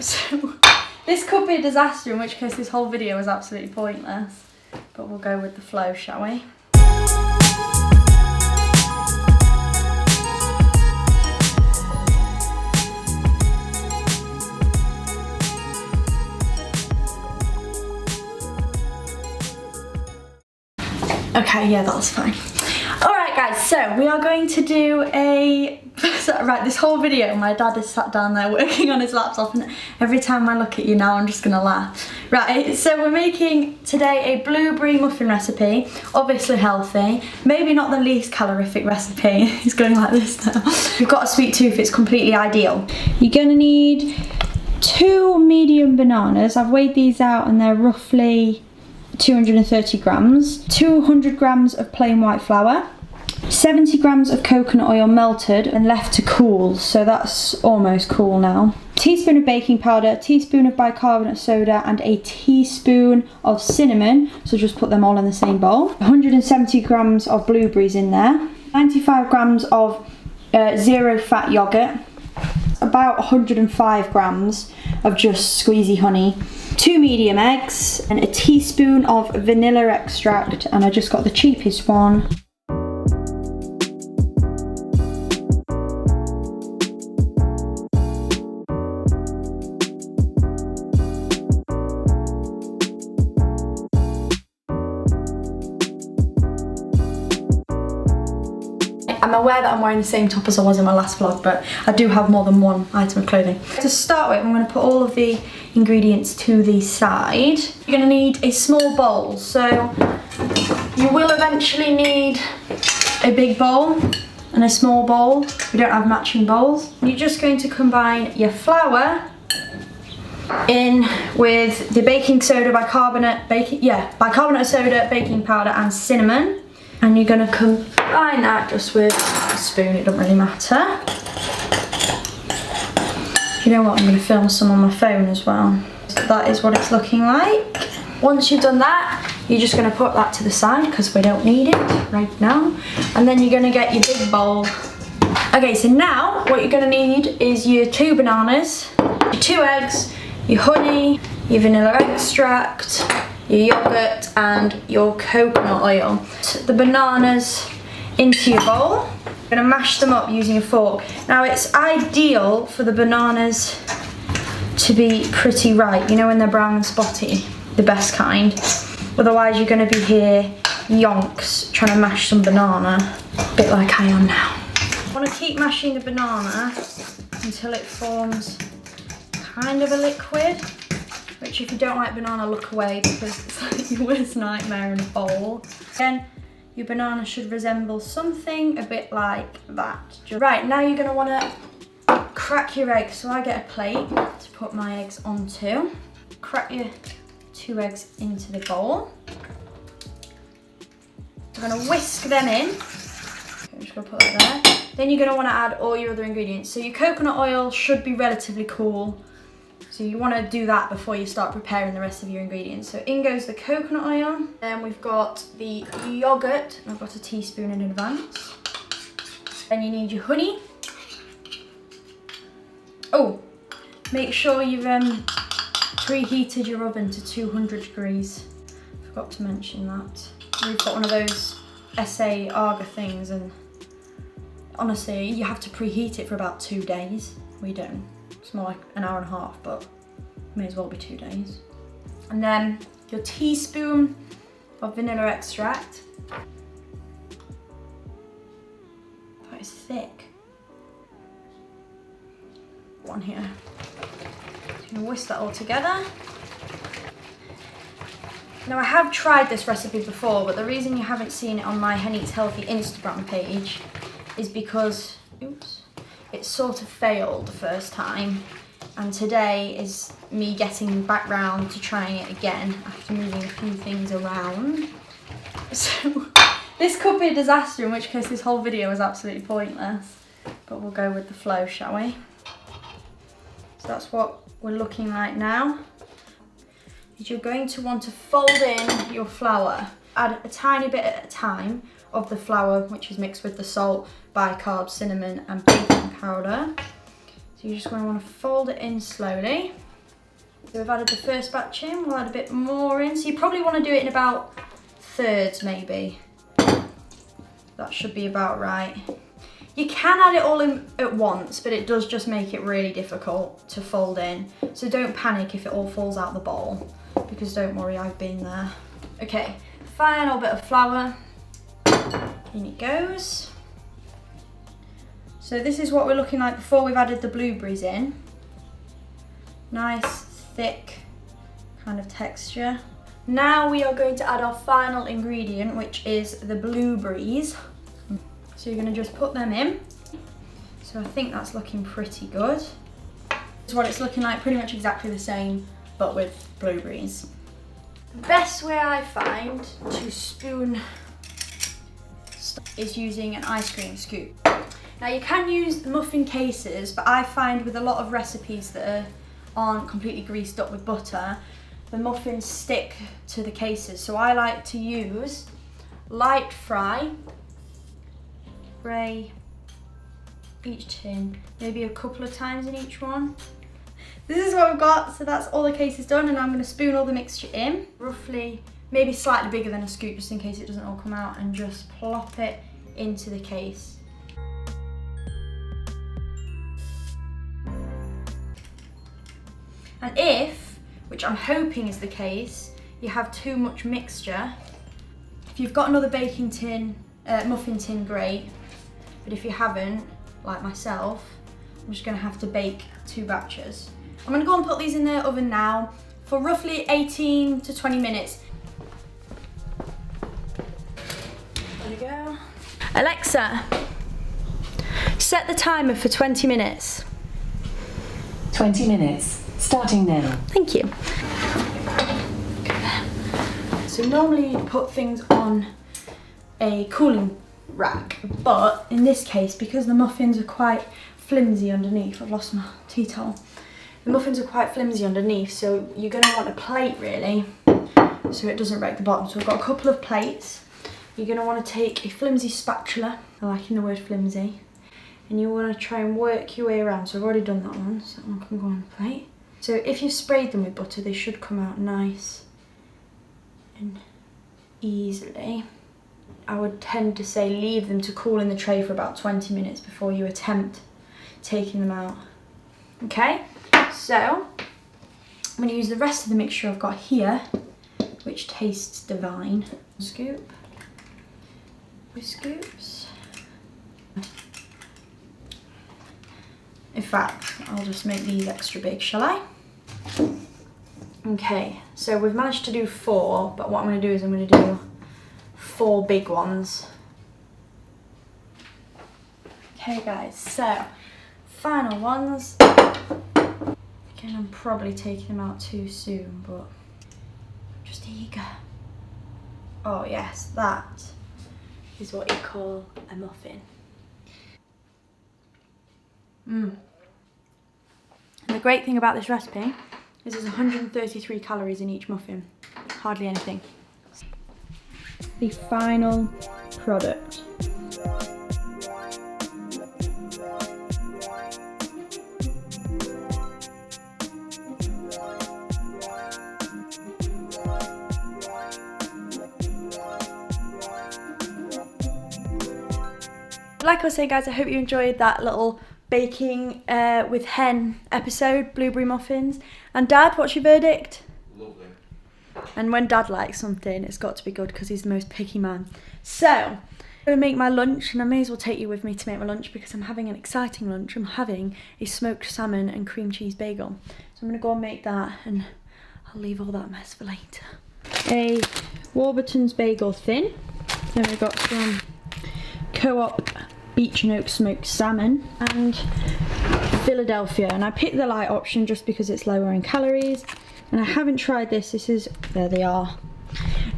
So this could be a disaster, in which case this whole video is absolutely pointless. But we'll go with the flow, shall we? Okay, yeah, that's fine. Alright guys, so we are going to do a... Right, this whole video my dad is sat down there working on his laptop, and every time I look at you now I'm just gonna laugh. Right, so we're making today a blueberry muffin recipe, obviously healthy, maybe not the least calorific recipe. He's going like this now. If you've got a sweet tooth, it's completely ideal. You're gonna need 2 medium bananas. I've weighed these out and they're roughly 230 grams, 200 grams of plain white flour, 70 grams of coconut oil melted and left to cool, so that's almost cool now. Teaspoon of baking powder, teaspoon of bicarbonate soda and a teaspoon of cinnamon, so just put them all in the same bowl. 170 grams of blueberries in there, 95 grams of zero fat yogurt, about 105 grams of just squeezy honey, 2 medium eggs and a teaspoon of vanilla extract, and I just got the cheapest one. I'm aware that I'm wearing the same top as I was in my last vlog, but I do have more than one item of clothing. To start with, I'm going to put all of the ingredients to the side. You're going to need a small bowl, so you will eventually need a big bowl and a small bowl. We don't have matching bowls. You're just going to combine your flour in with the baking soda, bicarbonate of soda, baking powder and cinnamon. And you're going to combine that just with a spoon, it doesn't really matter. You know what, I'm going to film some on my phone as well. So that is what it's looking like. Once you've done that, you're just going to put that to the side because we don't need it right now. And then you're going to get your big bowl. Okay, so now what you're going to need is your 2 bananas, your 2 eggs, your honey, your vanilla extract, your yogurt and your coconut oil. The bananas into your bowl. You're going to mash them up using a fork. Now it's ideal for the bananas to be pretty ripe, you know, when they're brown and spotty, the best kind. Otherwise you're going to be here yonks trying to mash some banana, a bit like I am now. I want to keep mashing the banana until it forms kind of a liquid. Which, if you don't like banana, look away because it's like your worst nightmare in a bowl. Then your banana should resemble something a bit like that. Right, now you're going to want to crack your eggs. So I get a plate to put my eggs onto. Crack your 2 eggs into the bowl. I'm going to whisk them in. I'm just going to put that there. Then you're going to want to add all your other ingredients. So your coconut oil should be relatively cool. So you want to do that before you start preparing the rest of your ingredients. So in goes the coconut oil. Then we've got the yogurt. I've got a teaspoon in advance. Then you need your honey. Oh, make sure you've preheated your oven to 200 degrees. Forgot to mention that. We've got one of those SA Arga things, and honestly, you have to preheat it for about 2 days. We don't. It's more like an hour and a half, but may as well be 2 days. And then your teaspoon of vanilla extract. That is thick. One here. Just gonna whisk that all together. Now I have tried this recipe before, but the reason you haven't seen it on my HenEatsHealthy Instagram page is because, it sort of failed the first time, and today is me getting back round to trying it again after moving a few things around. So this could be a disaster, in which case this whole video is absolutely pointless, but we'll go with the flow, shall we? So that's what we're looking like now. You're going to want to fold in your flour. Add a tiny bit at a time of the flour, which is mixed with the salt, bicarb, cinnamon and baking powder. So you're just going to want to fold it in slowly. So we've added the first batch in, we'll add a bit more in. So you probably want to do it in about thirds maybe. That should be about right. You can add it all in at once, but it does just make it really difficult to fold in. So don't panic if it all falls out the bowl, because don't worry, I've been there. Okay, final bit of flour. In it goes. So this is what we're looking like before we've added the blueberries in. Nice, thick kind of texture. Now we are going to add our final ingredient, which is the blueberries. So you're going to just put them in. So I think that's looking pretty good. This is what it's looking like, pretty much exactly the same, but with blueberries. The best way I find to spoon stuff is using an ice cream scoop. Now you can use muffin cases, but I find with a lot of recipes that aren't completely greased up with butter, the muffins stick to the cases. So I like to use light fry, spray each tin, maybe a couple of times in each one. This is what we've got, so that's all the cases done, and I'm going to spoon all the mixture in, roughly, maybe slightly bigger than a scoop just in case it doesn't all come out, and just plop it into the case. And if, which I'm hoping is the case, you have too much mixture, if you've got another baking tin, muffin tin, great. But if you haven't, like myself, I'm just going to have to bake 2 batches. I'm going to go and put these in the oven now for roughly 18 to 20 minutes. There we go. Alexa, set the timer for 20 minutes. 20 minutes, starting now. Thank you. So normally you put things on a cooling rack, but in this case, because the muffins are quite flimsy underneath, I've lost my tea towel. The muffins are quite flimsy underneath, so you're going to want a plate really, so it doesn't wreck the bottom. So we've got a couple of plates. You're going to want to take a flimsy spatula, I like in the word flimsy, and you want to try and work your way around. So I've already done that one, so that one can go on the plate. So if you've sprayed them with butter, they should come out nice and easily. I would tend to say leave them to cool in the tray for about 20 minutes before you attempt taking them out. Okay, so I'm going to use the rest of the mixture I've got here, which tastes divine. Scoop, 2 scoops. In fact, I'll just make these extra big, shall I? Okay, so we've managed to do 4, but what I'm going to do is I'm going to do 4 big ones. Okay guys, so final ones. Again, I'm probably taking them out too soon, but I'm just eager. Oh yes, that is what you call a muffin. And the great thing about this recipe is there's 133 calories in each muffin. Hardly anything. The final product. Like I was saying guys, I hope you enjoyed that little baking with hen episode, blueberry muffins. And Dad, what's your verdict? Lovely. And when Dad likes something, it's got to be good because he's the most picky man. So, I'm going to make my lunch, and I may as well take you with me to make my lunch because I'm having an exciting lunch. I'm having a smoked salmon and cream cheese bagel. So I'm going to go and make that, and I'll leave all that mess for later. A Warburton's bagel thin. Then we've got some Co-op Beach and Oak smoked salmon and Philadelphia, and I picked the light option just because it's lower in calories, and I haven't tried this. This is, there they are,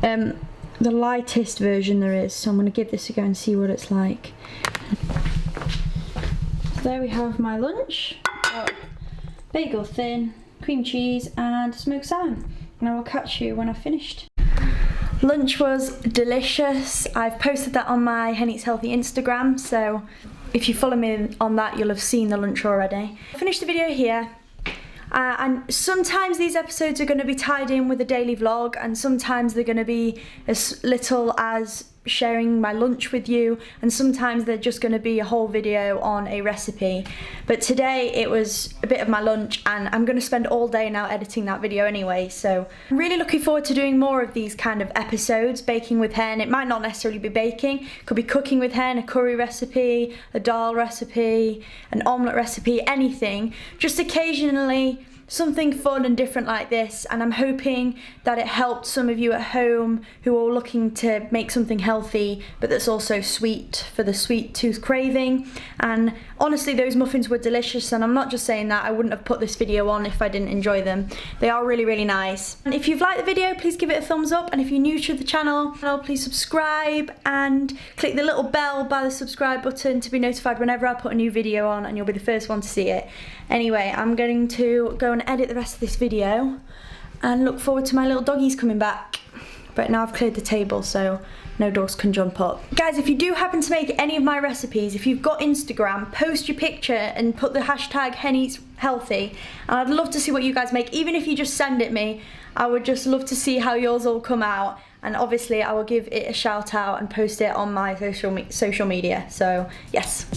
the lightest version there is, so I'm going to give this a go and see what it's like. So there we have my lunch. Bagel thin, cream cheese and smoked salmon, and I will catch you when I've finished. Lunch was delicious. I've posted that on my HenEatsHealthy Instagram, so if you follow me on that, you'll have seen the lunch already. I finished the video here. And sometimes these episodes are going to be tied in with a daily vlog, and sometimes they're going to be as little as sharing my lunch with you, and sometimes they're just going to be a whole video on a recipe. But today it was a bit of my lunch, and I'm going to spend all day now editing that video anyway, so I'm really looking forward to doing more of these kind of episodes. Baking with Hen, it might not necessarily be baking, it could be cooking with Hen, a curry recipe, a dal recipe, an omelette recipe, anything, just occasionally something fun and different like this. And I'm hoping that it helped some of you at home who are looking to make something healthy but that's also sweet for the sweet tooth craving. And honestly, those muffins were delicious, and I'm not just saying that. I wouldn't have put this video on if I didn't enjoy them. They are really, really nice. And if you've liked the video, please give it a thumbs up, and if you're new to the channel, please subscribe and click the little bell by the subscribe button to be notified whenever I put a new video on, and you'll be the first one to see it. Anyway, I'm going to go and edit the rest of this video and look forward to my little doggies coming back. But now I've cleared the table, so no dogs can jump up. Guys, if you do happen to make any of my recipes, if you've got Instagram, post your picture and put the hashtag HenEatsHealthy, and I'd love to see what you guys make. Even if you just send it me, I would just love to see how yours all come out. And obviously I will give it a shout out and post it on my social media. So yes.